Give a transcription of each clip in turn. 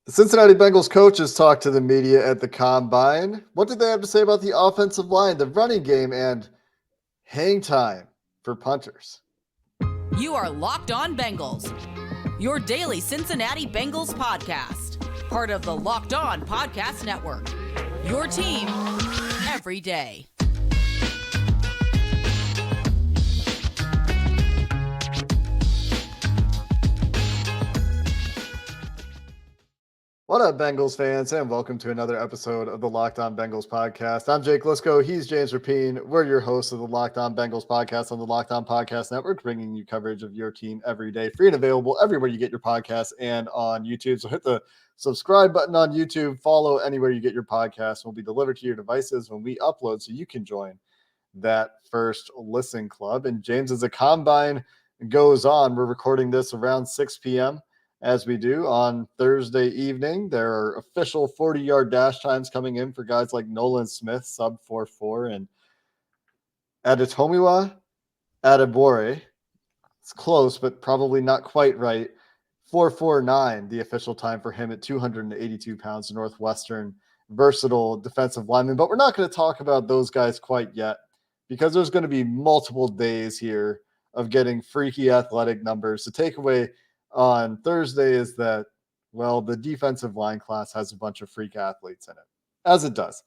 The Cincinnati Bengals coaches talked to the media at the Combine. What did they have to say about the offensive line, the running game, and hang time for punters? You are Locked On Bengals, your daily Cincinnati Bengals podcast, part of the Locked On Podcast Network, your team every day. What up, Bengals fans, and welcome to another episode of the Locked On Bengals podcast. I'm Jake Lisco. He's James Rapine. We're your hosts of the Locked On Bengals podcast on the Locked On Podcast Network, bringing you coverage of your team every day, free and available everywhere you get your podcasts and on YouTube. So hit the subscribe button on YouTube, follow anywhere you get your podcasts. Will be delivered to your devices when we upload, so you can join that first listen club. And James, as the Combine goes on, we're recording this around 6 p.m. as we do on Thursday evening. There are official 40-yard dash times coming in for guys like Nolan Smith, sub 4.4, and Adetomiwa Adebore. It's close, but probably not quite right. 4.49, the official time for him at 282 pounds, Northwestern versatile defensive lineman. But we're not going to talk about those guys quite yet, because there's going to be multiple days here of getting freaky athletic numbers. The takeaway on Thursday is that, well, the defensive line class has a bunch of freak athletes in it, as it does.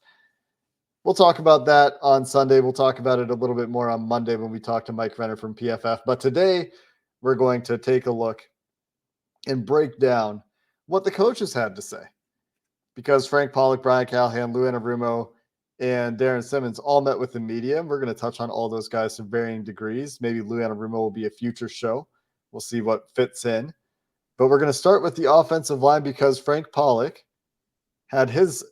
We'll talk about that on Sunday. We'll talk about it a little bit more on Monday when we talk to Mike Renner from PFF. But today, we're going to take a look and break down what the coaches had to say, because Frank Pollock, Brian Callahan, Lou Anarumo, and Darren Simmons all met with the media. We're going to touch on all those guys to varying degrees. Maybe Lou Anarumo will be a future show. We'll see what fits in. But we're going to start with the offensive line, because Frank Pollock had his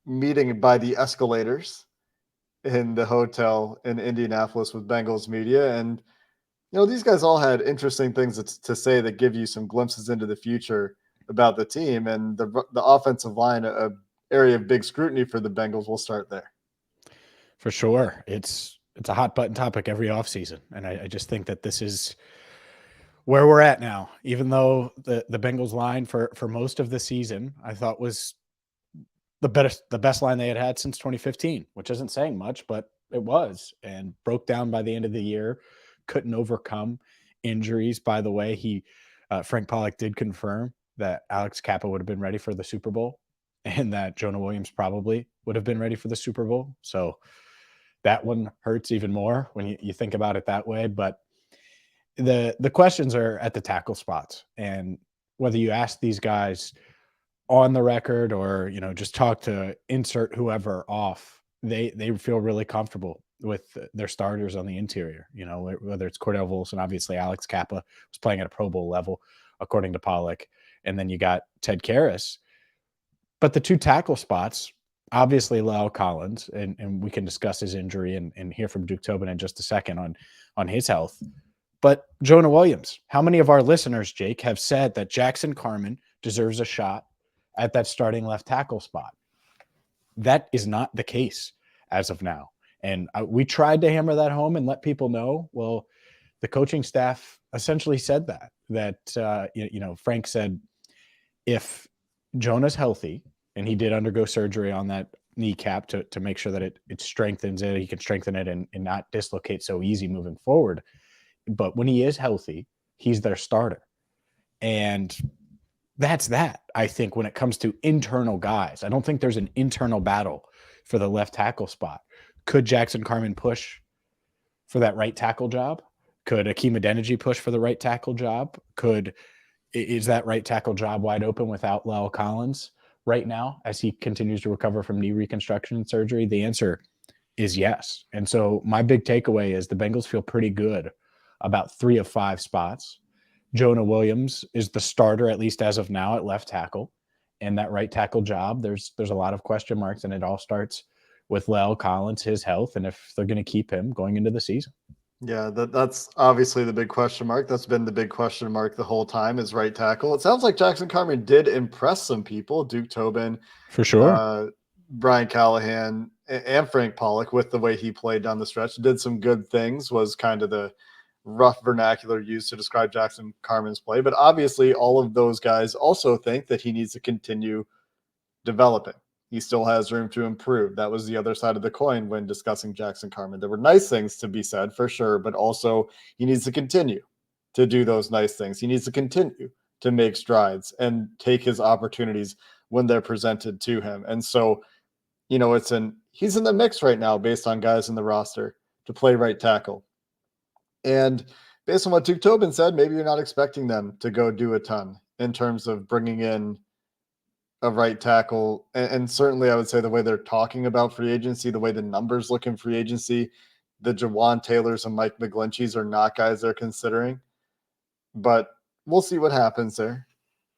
meeting by the escalators in the hotel in Indianapolis with Bengals media. And, you know, these guys all had interesting things to say that give you some glimpses into the future about the team. And the offensive line, a area of big scrutiny for the Bengals. We'll start there. For sure. It's a hot button topic every offseason. And I just think that this is where we're at now. Even though the Bengals line for most of the season, I thought was the best line they had since 2015, which isn't saying much, but it was, and broke down by the end of the year, couldn't overcome injuries. By the way, Frank Pollock did confirm that Alex Kappa would have been ready for the Super Bowl, and that Jonah Williams probably would have been ready for the Super Bowl. So that one hurts even more when you think about it that way. But the questions are at the tackle spots, and whether you ask these guys on the record or, you know, just talk to insert whoever off, they feel really comfortable with their starters on the interior. You know, whether it's Cordell Volson, obviously Alex Kappa was playing at a Pro Bowl level, according to Pollock, and then you got Ted Karras. But the two tackle spots, obviously La'el Collins, and we can discuss his injury and hear from Duke Tobin in just a second on his health. But Jonah Williams, how many of our listeners, Jake, have said that Jackson Carman deserves a shot at that starting left tackle spot? That is not the case as of now. And we tried to hammer that home and let people know. Well, the coaching staff essentially said that Frank said, if Jonah's healthy, and he did undergo surgery on that kneecap to make sure that it strengthens it, he can strengthen it and not dislocate so easy moving forward. But when he is healthy, he's their starter. And that's that, I think, when it comes to internal guys. I don't think there's an internal battle for the left tackle spot. Could Jackson Carman push for that right tackle job? Could Akeem Adeniji push for the right tackle job? Is that right tackle job wide open without La'el Collins right now as he continues to recover from knee reconstruction and surgery? The answer is yes. And so my big takeaway is the Bengals feel pretty good about 3 of 5 spots. Jonah Williams is the starter, at least as of now, at left tackle. And that right tackle job, there's a lot of question marks, and it all starts with La'el Collins, his health, and if they're going to keep him going into the season. Yeah, that's obviously the big question mark. That's been the big question mark the whole time, is right tackle. It sounds like Jackson Carman did impress some people, Duke Tobin, For sure. Brian Callahan, and Frank Pollock, with the way he played down the stretch. Did some good things, was kind of the rough vernacular used to describe Jackson Carman's play. But obviously, all of those guys also think that he needs to continue developing. He still has room to improve. That was the other side of the coin when discussing Jackson Carman. There were nice things to be said for sure, but also he needs to continue to do those nice things. He needs to continue to make strides and take his opportunities when they're presented to him. And so, he's in the mix right now based on guys in the roster to play right tackle. And based on what Duke Tobin said, maybe you're not expecting them to go do a ton in terms of bringing in a right tackle. And certainly I would say the way they're talking about free agency, the way the numbers look in free agency, the Jawan Taylors and Mike McGlincheys are not guys they're considering. But we'll see what happens there,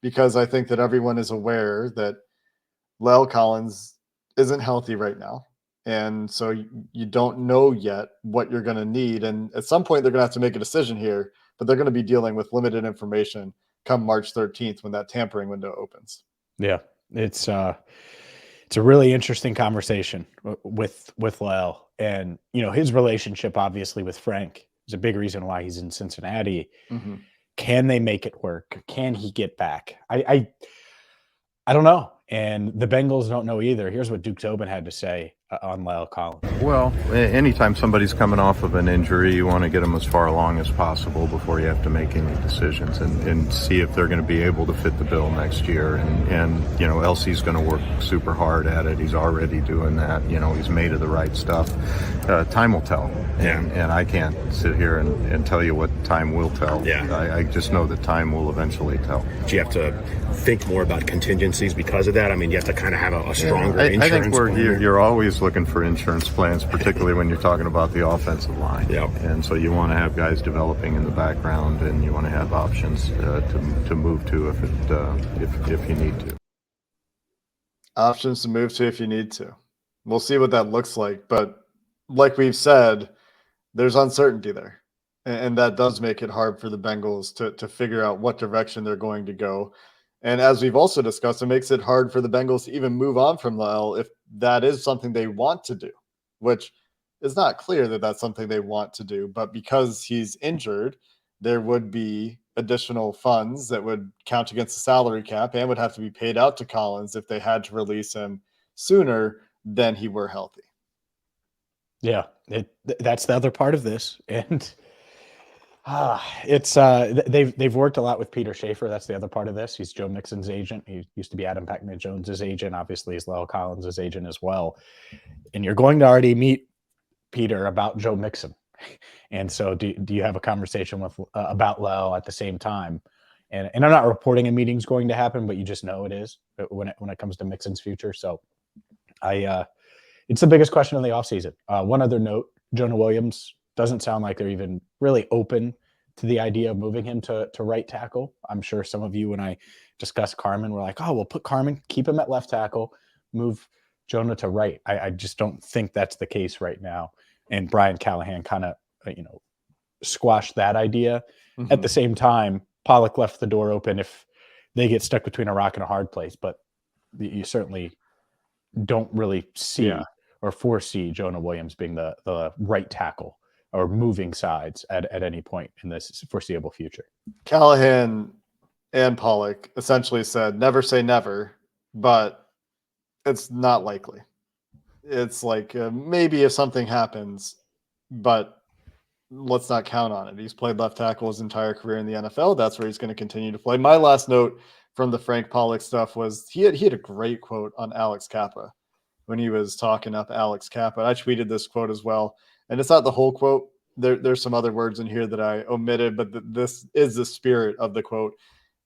because I think that everyone is aware that La'el Collins isn't healthy right now. And so you don't know yet what you're going to need. And at some point, they're going to have to make a decision here, but they're going to be dealing with limited information come March 13th when that tampering window opens. Yeah, it's a really interesting conversation with La'el. And, his relationship, obviously, with Frank is a big reason why he's in Cincinnati. Mm-hmm. Can they make it work? Can he get back? I don't know. And the Bengals don't know either. Here's what Duke Tobin had to say on La'el Collins. Well, anytime somebody's coming off of an injury, you want to get them as far along as possible before you have to make any decisions and see if they're going to be able to fit the bill next year. And LC's going to work super hard at it. He's already doing that. He's made of the right stuff. Time will tell. And I can't sit here and tell you what time will tell. Yeah. I just know that time will eventually tell. Do you have to think more about contingencies because of that? I mean, you have to kind of have a stronger insurance I think plan. you're always looking for insurance plans, particularly when you're talking about the offensive line. Yep. And so you want to have guys developing in the background, and you want to have options to move to if you need to. Options to move to if you need to. We'll see what that looks like. But like we've said, there's uncertainty there. And that does make it hard for the Bengals to figure out what direction they're going to go. And as we've also discussed, it makes it hard for the Bengals to even move on from La'el if that is something they want to do, which is not clear that that's something they want to do. But because he's injured, there would be additional funds that would count against the salary cap and would have to be paid out to Collins if they had to release him sooner than he were healthy. Yeah, that's the other part of this. And they've worked a lot with Peter Schaefer. That's the other part of this. He's Joe Mixon's agent. He used to be Adam Packman-Jones's agent. Obviously, he's La'el Collins' agent as well. And you're going to already meet Peter about Joe Mixon. And so do you have a conversation with about La'el at the same time? And I'm not reporting a meeting's going to happen, but you just know it is when it comes to Mixon's future. So it's the biggest question of the offseason. One other note, Jonah Williams doesn't sound like they're even really open to the idea of moving him to right tackle. I'm sure some of you, when I discussed Carman, were like, oh, we'll put Carman, keep him at left tackle, move Jonah to right. I just don't think that's the case right now. And Brian Callahan kind of, squashed that idea. Mm-hmm. At the same time, Pollock left the door open if they get stuck between a rock and a hard place. But you certainly don't really see or foresee Jonah Williams being the right tackle or moving sides at any point in this foreseeable future. Callahan and Pollock essentially said, never say never, but it's not likely. It's like maybe if something happens, but let's not count on it. He's played left tackle his entire career in the NFL. That's where he's going to continue to play. My last note from the Frank Pollock stuff was he had a great quote on Alex Kappa when he was talking up Alex Kappa. I tweeted this quote as well. And it's not the whole quote. There's some other words in here that I omitted, but this is the spirit of the quote.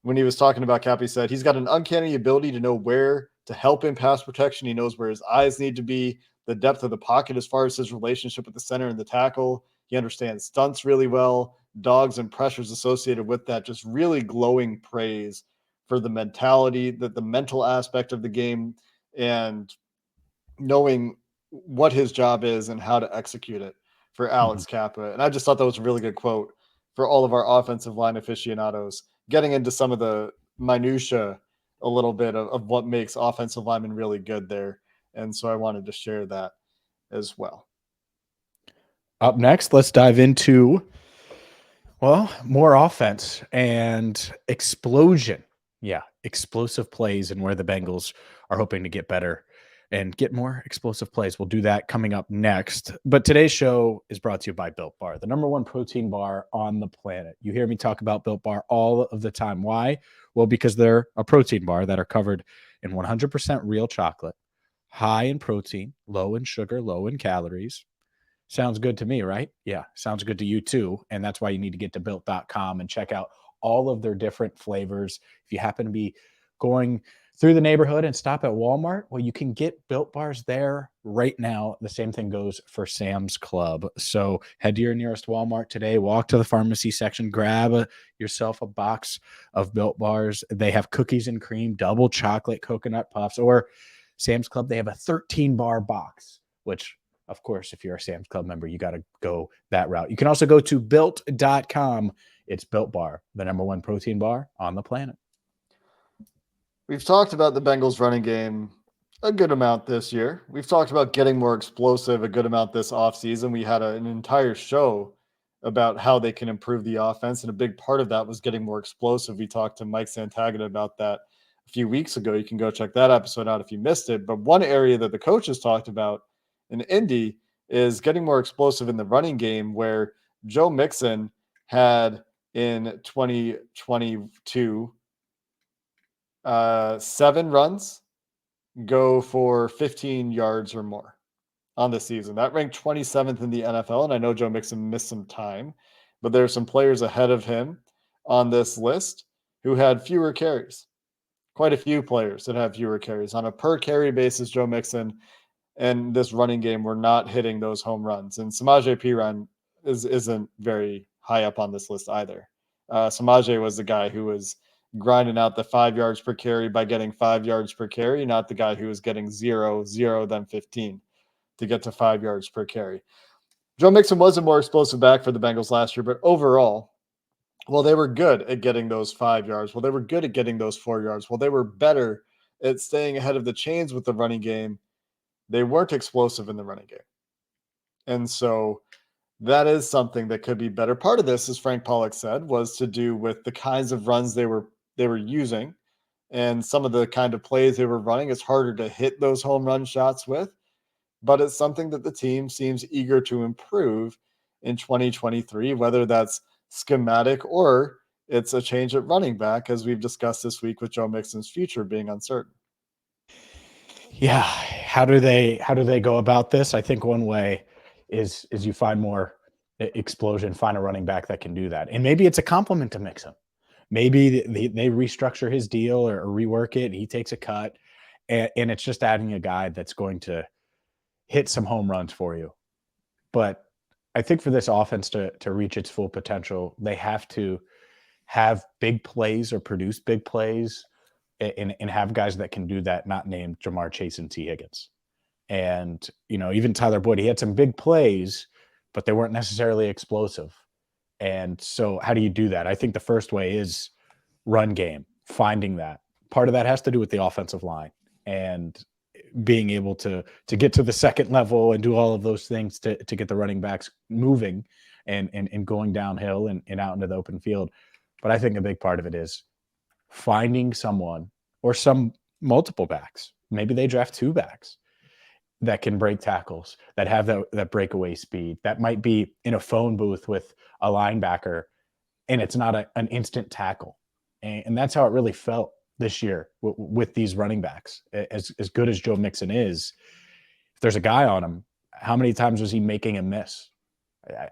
When he was talking about Kappa, he said, he's got an uncanny ability to know where to help in pass protection. He knows where his eyes need to be, the depth of the pocket as far as his relationship with the center and the tackle. He understands stunts really well, dogs and pressures associated with that. Just really glowing praise for the mentality, the mental aspect of the game, and knowing what his job is and how to execute it for Alex Kappa. And I just thought that was a really good quote for all of our offensive line aficionados, getting into some of the minutia a little bit of what makes offensive linemen really good there. And so I wanted to share that as well. Up next, let's dive into Well, more offense and explosion. Yeah, explosive plays and where the Bengals are hoping to get better and get more explosive plays. We'll do that coming up next. But today's show is brought to you by Built Bar, the number one protein bar on the planet. You hear me talk about Built Bar all of the time. Why? Well, because they're a protein bar that are covered in 100% real chocolate, high in protein, low in sugar, low in calories. Sounds good to me, right? Yeah, sounds good to you too. And that's why you need to get to built.com and check out all of their different flavors. If you happen to be going through the neighborhood and stop at Walmart, well, you can get Built Bars there right now. The same thing goes for Sam's Club. So head to your nearest Walmart today, walk to the pharmacy section, grab yourself a box of Built Bars. They have cookies and cream, double chocolate coconut puffs, or Sam's Club, they have a 13-bar box, which of course, if you're a Sam's Club member, you got to go that route. You can also go to built.com. It's Built Bar, the number one protein bar on the planet. We've talked about the Bengals running game a good amount this year. We've talked about getting more explosive a good amount this offseason. We had an entire show about how they can improve the offense, and a big part of that was getting more explosive. We talked to Mike Santagata about that a few weeks ago. You can go check that episode out if you missed it. But one area that the coaches talked about in Indy is getting more explosive in the running game, where Joe Mixon had in 2022 7 runs go for 15 yards or more on the season. That ranked 27th in the NFL, and I know Joe Mixon missed some time, but there are some players ahead of him on this list who had fewer carries. Quite a few players that have fewer carries. On a per carry basis, Joe Mixon and this running game were not hitting those home runs. And Samaje Perine isn't very high up on this list either. Samaje was the guy who was grinding out the 5 yards per carry by getting 5 yards per carry, not the guy who was getting 0, 0, then 15 to get to 5 yards per carry. Joe Mixon was a more explosive back for the Bengals last year, but overall, well, they were good at getting those 5 yards. Well, they were good at getting those 4 yards. Well, they were better at staying ahead of the chains with the running game. They weren't explosive in the running game. And so that is something that could be better. Part of this, as Frank Pollock said, was to do with the kinds of runs they were using and some of the kind of plays they were running. It's harder to hit those home run shots with, but it's something that the team seems eager to improve in 2023, whether that's schematic or it's a change at running back, as we've discussed this week with Joe Mixon's future being uncertain. Yeah, how do they go about this? I think one way is you find more explosion, find a running back that can do that, and maybe it's a compliment to Mixon. Maybe they restructure his deal or rework it. And he takes a cut, and it's just adding a guy that's going to hit some home runs for you. But I think for this offense to reach its full potential, they have to have big plays or produce big plays and have guys that can do that, not named Jamar Chase and T. Higgins. And, even Tyler Boyd, he had some big plays, but they weren't necessarily explosive. And so how do you do that? I think the first way is run game, finding that. Part of that has to do with the offensive line and being able to get to the second level and do all of those things to get the running backs moving and going downhill and out into the open field. But I think a big part of it is finding someone or some multiple backs. Maybe they draft 2 backs that can break tackles, that have that breakaway speed. That might be in a phone booth with a linebacker, and it's not an instant tackle. And that's how it really felt this year with these running backs. As good as Joe Mixon is, if there's a guy on him, how many times was he making a miss? There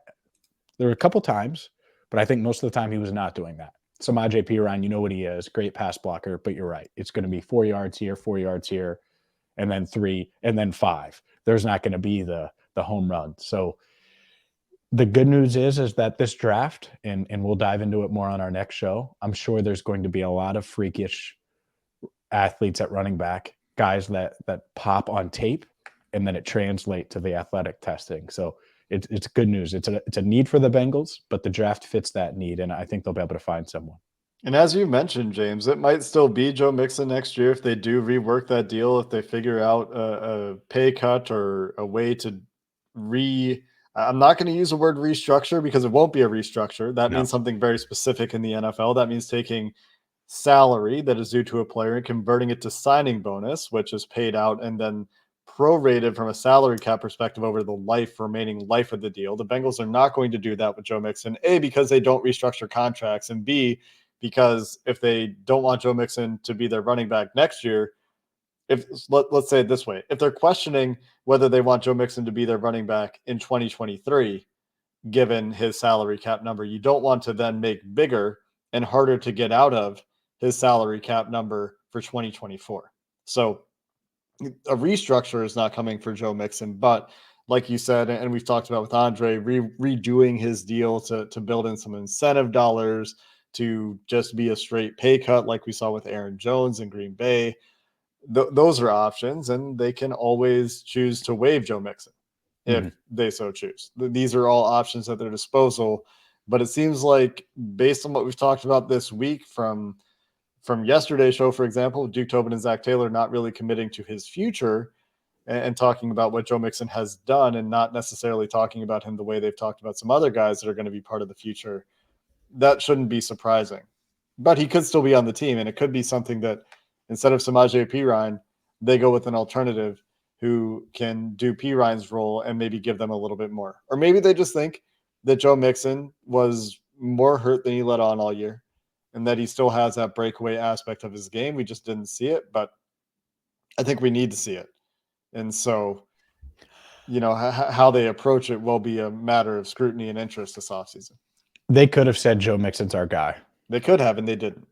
were a couple times, but I think most of the time he was not doing that. Samaje Perine, you know what he is, great pass blocker, but you're right. It's going to be 4 yards here, 4 yards here, and then 3, and then 5. There's not going to be the home run. So the good news is that this draft, and we'll dive into it more on our next show, I'm sure there's going to be a lot of freakish athletes at running back, guys that pop on tape, and then it translates to the athletic testing. So it's good news. It's a need for the Bengals, but the draft fits that need, and I think they'll be able to find someone. And as you mentioned, James, it might still be Joe Mixon next year if they do rework that deal, if they figure out a pay cut or a way to I'm not going to use the word restructure because it won't be a restructure. That No. means something very specific in the NFL. That means taking salary that is due to a player and converting it to signing bonus, which is paid out and then prorated from a salary cap perspective over the remaining life of the deal. The Bengals are not going to do that with Joe Mixon, A, because they don't restructure contracts, and B, because if they don't want Joe Mixon to be their running back next year, let's say it this way, if they're questioning whether they want Joe Mixon to be their running back in 2023, given his salary cap number, you don't want to then make bigger and harder to get out of his salary cap number for 2024. So a restructure is not coming for Joe Mixon, but like you said, and we've talked about with Andre, redoing his deal to build in some incentive dollars, to just be a straight pay cut like we saw with Aaron Jones in Green Bay. Those are options, and they can always choose to waive Joe Mixon if they so choose. These are all options at their disposal, but it seems like, based on what we've talked about this week, from yesterday's show, for example, Duke Tobin and Zach Taylor not really committing to his future and talking about what Joe Mixon has done, and not necessarily talking about him the way they've talked about some other guys that are going to be part of the future. That shouldn't be surprising, but he could still be on the team, and it could be something that instead of Samaje Perine, they go with an alternative who can do Perine's role and maybe give them a little bit more. Or maybe they just think that Joe Mixon was more hurt than he let on all year, and that he still has that breakaway aspect of his game. We just didn't see it, but I think we need to see it. And so, how they approach it will be a matter of scrutiny and interest this offseason. They could have said Joe Mixon's our guy. They could have, and they didn't.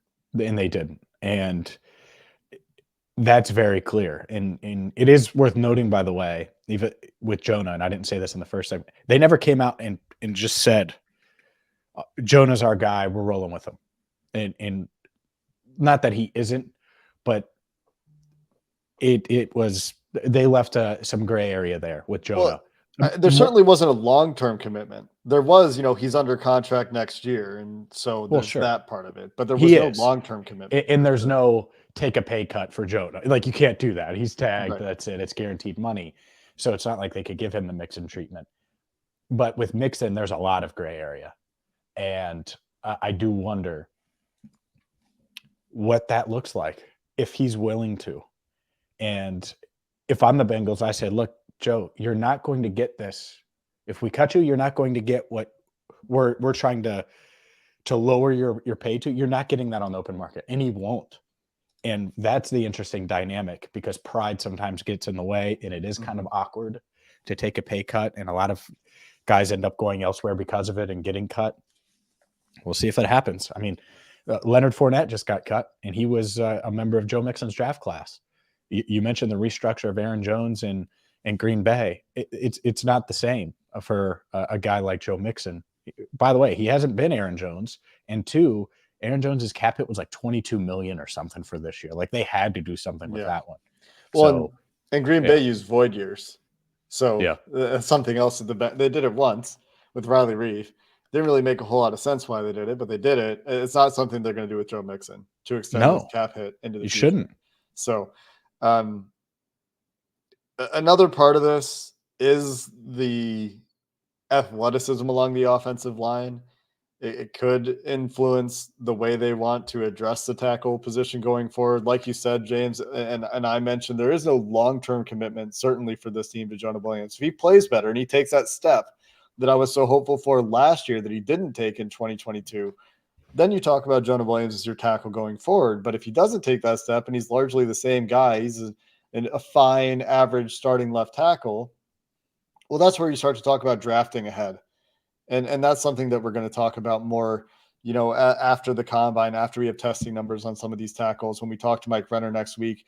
And that's very clear. And it is worth noting, by the way, even with Jonah, and I didn't say this in the first segment, they never came out and just said, Jonah's our guy, we're rolling with him. And not that he isn't, but it was, they left some gray area there with Jonah. Well, there certainly wasn't a long-term commitment. There was, he's under contract next year, and so there's that part of it. But there was no long-term commitment. And there's no take a pay cut for Jonah. Like, you can't do that. He's tagged. Right. That's it. It's guaranteed money. So it's not like they could give him the Mixon treatment. But with Mixon, there's a lot of gray area. And I do wonder what that looks like if he's willing to. And if I'm the Bengals, I say, look, Joe, you're not going to get this. If we cut you, you're not going to get what we're trying to lower your pay to. You're not getting that on the open market, and he won't. And that's the interesting dynamic, because pride sometimes gets in the way, and it is kind of awkward to take a pay cut, and a lot of guys end up going elsewhere because of it and getting cut. We'll see if that happens. I mean, Leonard Fournette just got cut, and he was a member of Joe Mixon's draft class. You mentioned the restructure of Aaron Jones and Green Bay. It's not the same for a guy like Joe Mixon. By the way, he hasn't been Aaron Jones. And two, Aaron Jones's cap hit was like $22 million or something for this year. Like, they had to do something with that one. Well, and Green Bay used void years. So something else. They did it once with Riley Reef. Didn't really make a whole lot of sense why they did it, but they did it. It's not something they're going to do with Joe Mixon to extend his cap hit into the future. You shouldn't. So another part of this is the athleticism along the offensive line. It could influence the way they want to address the tackle position going forward. Like you said, James, and I mentioned, there is no long-term commitment, certainly for this team, to Jonah Williams. If he plays better and he takes that step that I was so hopeful for last year that he didn't take in 2022, then you talk about Jonah Williams as your tackle going forward. But if he doesn't take that step and he's largely the same guy, he's a fine, average starting left tackle, well, that's where you start to talk about drafting ahead. And that's something that we're going to talk about more, after the combine, after we have testing numbers on some of these tackles. When we talk to Mike Renner next week,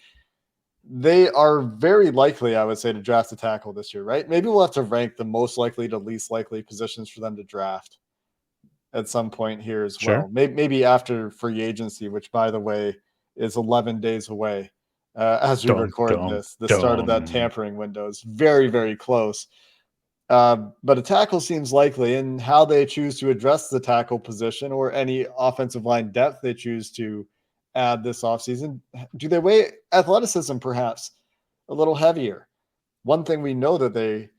they are very likely, I would say, to draft a tackle this year, right? Maybe we'll have to rank the most likely to least likely positions for them to draft at some point here as well. Maybe after free agency, which, by the way, is 11 days away as we record this. The start of that tampering window is very, very close. But a tackle seems likely, and how they choose to address the tackle position or any offensive line depth they choose to add this offseason. Do they weigh athleticism perhaps a little heavier? One thing we know that they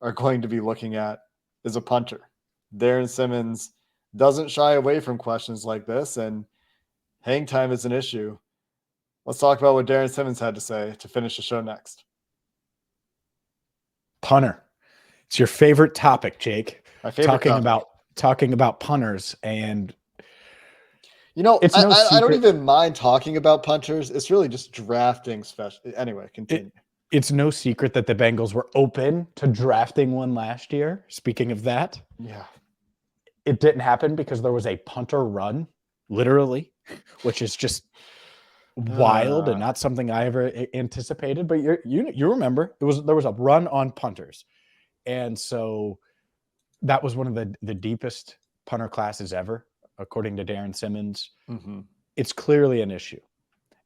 are going to be looking at is a punter. Darren Simmons doesn't shy away from questions like this, and hang time is an issue. Let's talk about what Darren Simmons had to say to finish the show next. Punter. It's your favorite topic, Jake. My favorite topic. Talking about punters, and it's I don't even mind talking about punters. It's really just drafting special. Anyway, continue. It's no secret that the Bengals were open to drafting one last year. Speaking of that, yeah, it didn't happen because there was a punter run, literally, which is just wild and not something I ever anticipated. But you remember there was a run on punters, and so that was one of the deepest punter classes ever, according to Darren Simmons. Mm-hmm. It's clearly an issue,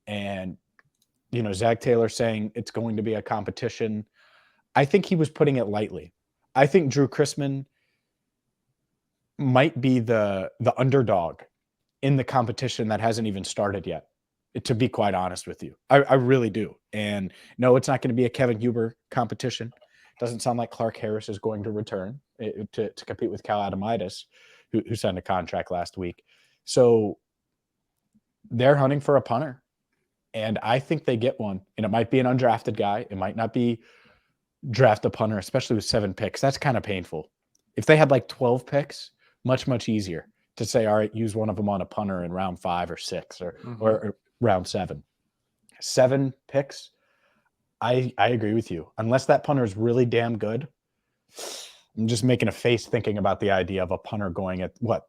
and Zach Taylor saying it's going to be a competition. I think he was putting it lightly. I think Drew Chrisman might be the underdog in the competition that hasn't even started yet, to be quite honest with you. I really do. And no, it's not going to be a Kevin Huber competition. Doesn't sound like Clark Harris is going to return to compete with Cal Adamitis, who signed a contract last week. So they're hunting for a punter. And I think they get one. And it might be an undrafted guy. It might not be draft a punter, especially with 7 picks. That's kind of painful. If they had like 12 picks, much, much easier to say, all right, use one of them on a punter in round 5 or 6 or round 7. 7 picks, I agree with you. Unless that punter is really damn good, I'm just making a face thinking about the idea of a punter going at the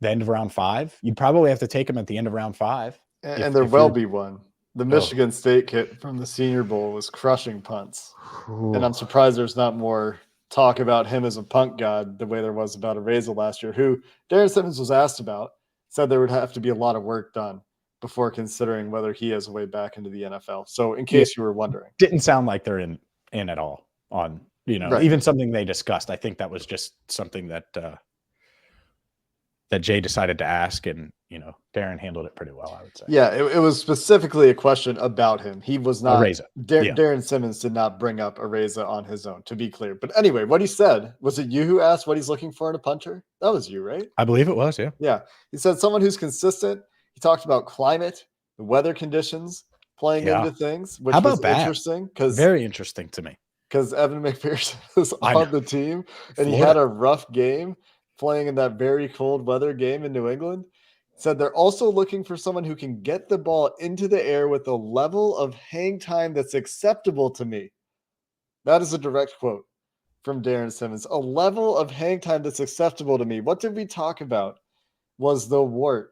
end of round 5? You'd probably have to take him at the end of round 5. And there will be one. The Michigan State kid from the Senior Bowl was crushing punts. And I'm surprised there's not more talk about him as a punt god the way there was about Areza last year, who Darren Simmons was asked about, said there would have to be a lot of work done before considering whether he has a way back into the NFL. So in case you were wondering. Didn't sound like they're in at all on, Right. Even something they discussed. I think that was just something that Jay decided to ask, and Darren handled it pretty well, I would say. Yeah, it was specifically a question about him. He was not Areza. Darren Simmons did not bring up Areza on his own, to be clear. But anyway, what he said, was it you who asked what he's looking for in a punter? That was you, right? I believe it was, yeah. Yeah. He said someone who's consistent. He talked about climate, the weather conditions playing into things, which was interesting. Very interesting to me. Because Evan McPherson was on the team, and he had a rough game playing in that very cold weather game in New England. Said they're also looking for someone who can get the ball into the air with a level of hang time that's acceptable to me. That is a direct quote from Darren Simmons. A level of hang time that's acceptable to me. What did we talk about was the wart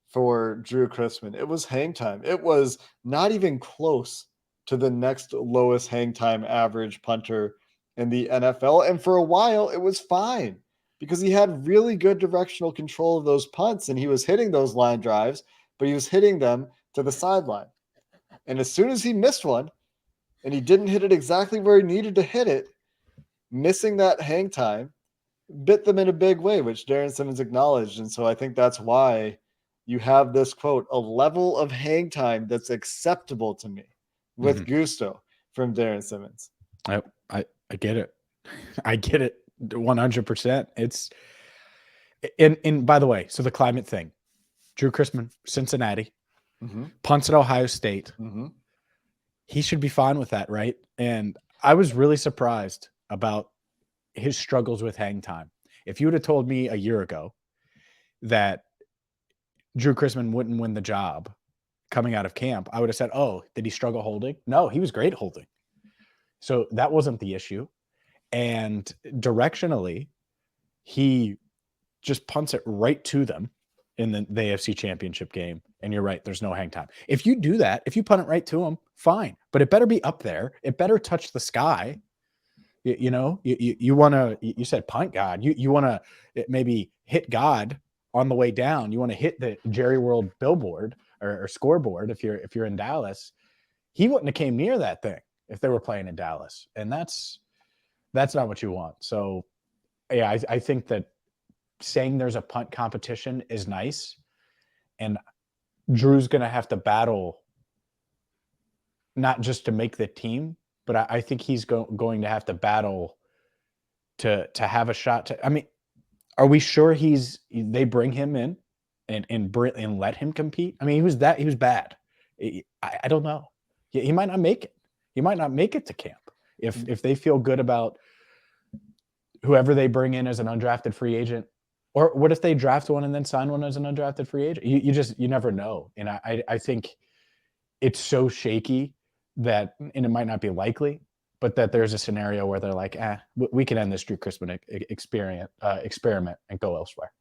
for Drew Chrisman? It was hang time. It was not even close to the next lowest hang time average punter in the NFL. And for a while, it was fine, because he had really good directional control of those punts, and he was hitting those line drives, but he was hitting them to the sideline. And as soon as he missed one, and he didn't hit it exactly where he needed to hit it, missing that hang time bit them in a big way, which Darren Simmons acknowledged. And so I think that's why you have this quote, a level of hang time that's acceptable to me, with gusto, from Darren Simmons. I get it. I get it. 100%. It's and by the way, so the climate thing, Drew Chrisman, Cincinnati, punts at Ohio State. He should be fine with that, right? And I was really surprised about his struggles with hang time. If you would have told me a year ago that Drew Chrisman wouldn't win the job coming out of camp, I would have said, oh, did he struggle holding? No, he was great holding. So that wasn't the issue. And directionally, he just punts it right to them in the AFC Championship game. And you're right, there's no hang time. If you do that, if you punt it right to him, fine. But it better be up there. It better touch the sky. You want to, you said punt God. You want to maybe hit God on the way down. You want to hit the Jerry World billboard or scoreboard if you're in Dallas. He wouldn't have came near that thing if they were playing in Dallas. And that's not what you want. So, yeah, I think that saying there's a punt competition is nice. And Drew's going to have to battle not just to make the team, but I think he's going to have to battle to have a shot to. I mean, are we sure they bring him in and let him compete? I mean, he was bad. I don't know. He might not make it. He might not make it to camp if they feel good about whoever they bring in as an undrafted free agent. Or what if they draft one and then sign one as an undrafted free agent? You never know. And I think it's so shaky that, and it might not be likely, but that there's a scenario where they're like, we can end this Drew Chrisman experiment and go elsewhere.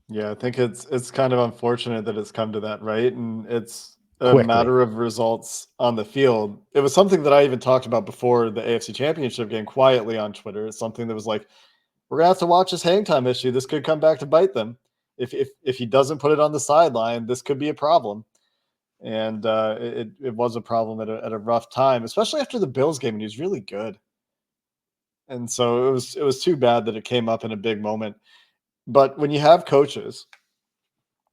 Yeah, I think it's kind of unfortunate that it's come to that, right? And it's a Quickly. matter of results on the field. It was something that I even talked about before the AFC Championship game quietly on Twitter. It's something that was like, we're gonna have to watch this hang time issue. This could come back to bite them. If he doesn't put it on the sideline, this could be a problem. And it was a problem at a rough time, especially after the Bills game, and he was really good. And so it was too bad that it came up in a big moment. But when you have coaches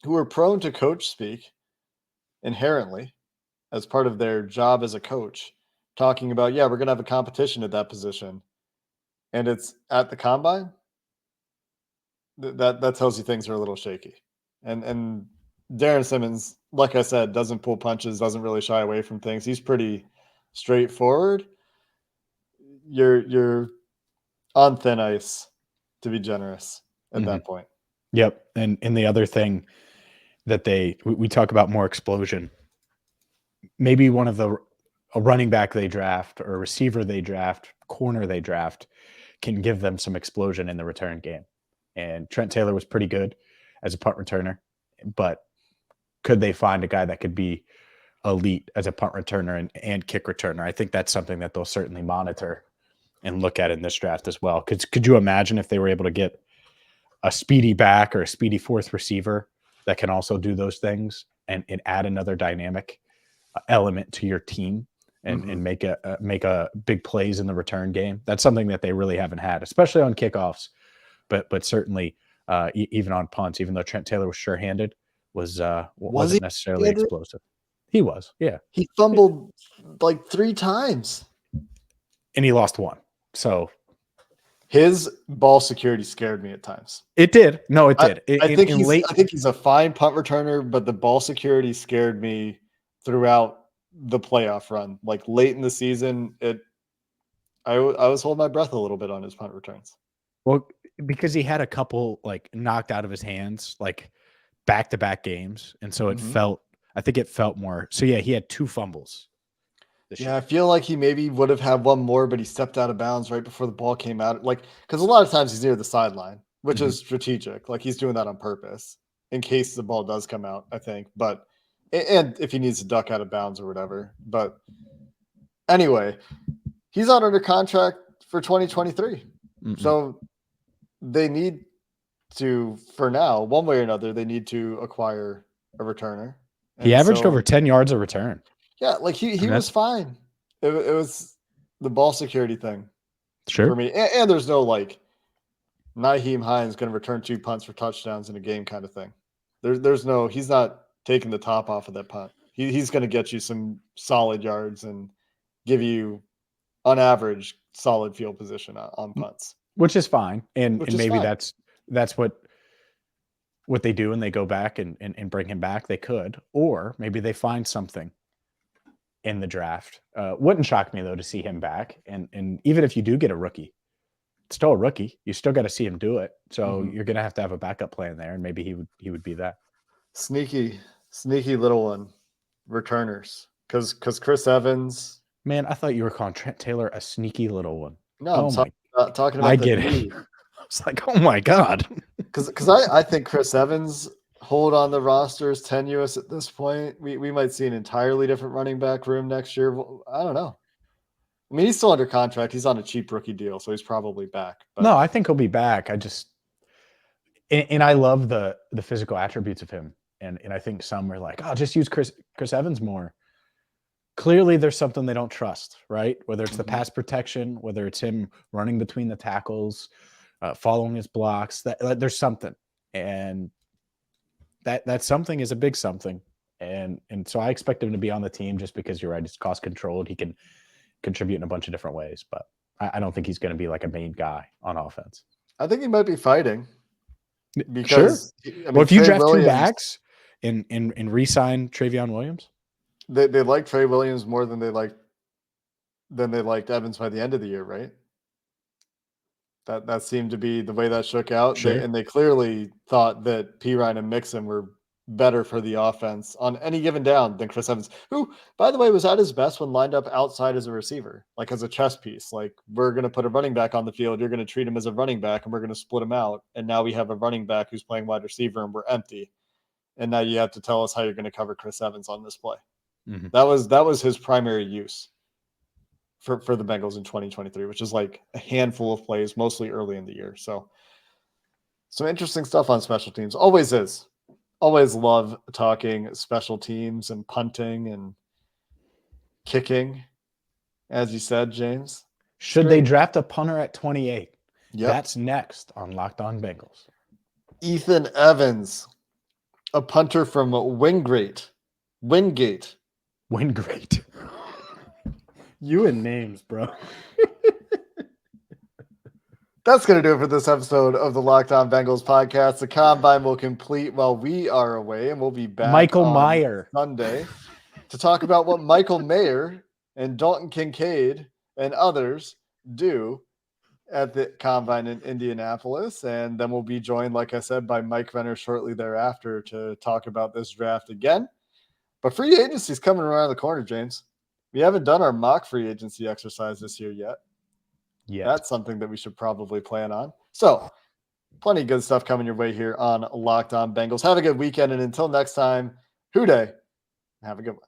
who are prone to coach speak inherently as part of their job as a coach, talking about, we're going to have a competition at that position, and it's at the combine, that tells you things are a little shaky. And Darren Simmons, like I said, doesn't pull punches, doesn't really shy away from things. He's pretty straightforward. You're on thin ice, to be generous at that point. Yep. And the other thing that we talk about more explosion, maybe a running back they draft or a receiver they draft, corner they draft can give them some explosion in the return game. And Trent Taylor was pretty good as a punt returner, but could they find a guy that could be elite as a punt returner and kick returner? I think that's something that they'll certainly monitor and look at in this draft as well. Could you imagine if they were able to get a speedy back or a speedy fourth receiver that can also do those things and add another dynamic element to your team and make a big plays in the return game? That's something that they really haven't had, especially on kickoffs, but certainly even on punts, even though Trent Taylor was sure-handed, wasn't necessarily explosive. He was, yeah. He fumbled like 3 times. And he lost one. So his ball security scared me at times. It did. No, it did. I think he's a fine punt returner, but the ball security scared me throughout the playoff run. Like late in the season, I was holding my breath a little bit on his punt returns. Well, because he had a couple like knocked out of his hands, like back-to-back games. And so I think it felt more. So yeah, he had 2 fumbles. I feel like he maybe would have had one more, but he stepped out of bounds right before the ball came out. Like, because a lot of times he's near the sideline, which is strategic. Like he's doing that on purpose in case the ball does come out, I think. But, and if he needs to duck out of bounds or whatever. But anyway, he's not under contract for 2023. So they need to, for now, one way or another, they need to acquire a returner. And he averaged over 10 yards a return. Yeah, like he was fine. It was the ball security thing for me. And there's no like Nyheim Hines going to return 2 punts for touchdowns in a game kind of thing. There's no, he's not taking the top off of that punt. He's going to get you some solid yards and give you, on average, solid field position on punts. Which is fine. And maybe that's what they do and they go back and bring him back. They could. Or maybe they find something in the draft. Wouldn't shock me though to see him back. And even if you do get a rookie, it's still a rookie. You still got to see him do it. So you're gonna have to have a backup plan there, and maybe he would be that. Sneaky little one, returners. Because Chris Evans. Man, I thought you were calling Trent Taylor a sneaky little one. No, I'm talking about I get it. I was like, oh my God. Because I think Chris Evans hold on the roster is tenuous at this point. We might see an entirely different running back room next year. I don't know. I mean, he's still under contract. He's on a cheap rookie deal, so he's probably back. But. No, I think he'll be back. And I love the physical attributes of him. And I think some are like, oh, just use Chris Evans more. Clearly, there's something they don't trust, right? Whether it's the pass protection, whether it's him running between the tackles, following his blocks, that there's something. And that something is a big something. And so I expect him to be on the team just because you're right. It's cost controlled. He can contribute in a bunch of different ways, but I don't think he's going to be like a main guy on offense. I think he might be fighting because well, if you Trey draft Williams, 2 backs and re-sign Travion Williams, they like Trey Williams more than they liked Evans by the end of the year, right? That seemed to be the way that shook out. Sure. They clearly thought that Pirine and Mixon were better for the offense on any given down than Chris Evans, who, by the way, was at his best when lined up outside as a receiver, like as a chess piece. Like, we're going to put a running back on the field. You're going to treat him as a running back, and we're going to split him out. And now we have a running back who's playing wide receiver, and we're empty. And now you have to tell us how you're going to cover Chris Evans on this play. Mm-hmm. That was his primary use for the Bengals in 2023, which is like a handful of plays, mostly early in the year. So some interesting stuff on special teams. Always is. Always love talking special teams and punting and kicking, as you said, James. Should they draft a punter at 28? Yep. That's next on Locked On Bengals. Ethan Evans, a punter from Wingate. You and names, bro. That's going to do it for this episode of the Locked On Bengals podcast. The combine will complete while we are away, and we'll be back Michael on Mayer Sunday to talk about what Michael Mayer and Dalton Kincaid and others do at the combine in Indianapolis. And then we'll be joined, like I said, by Mike Renner shortly thereafter to talk about this draft again. But free agency is coming around the corner, James. We haven't done our mock free agency exercise this year yet. Yeah, that's something that we should probably plan on. So plenty of good stuff coming your way here on Locked On Bengals. Have a good weekend. And until next time, Hoo Day. Have a good one.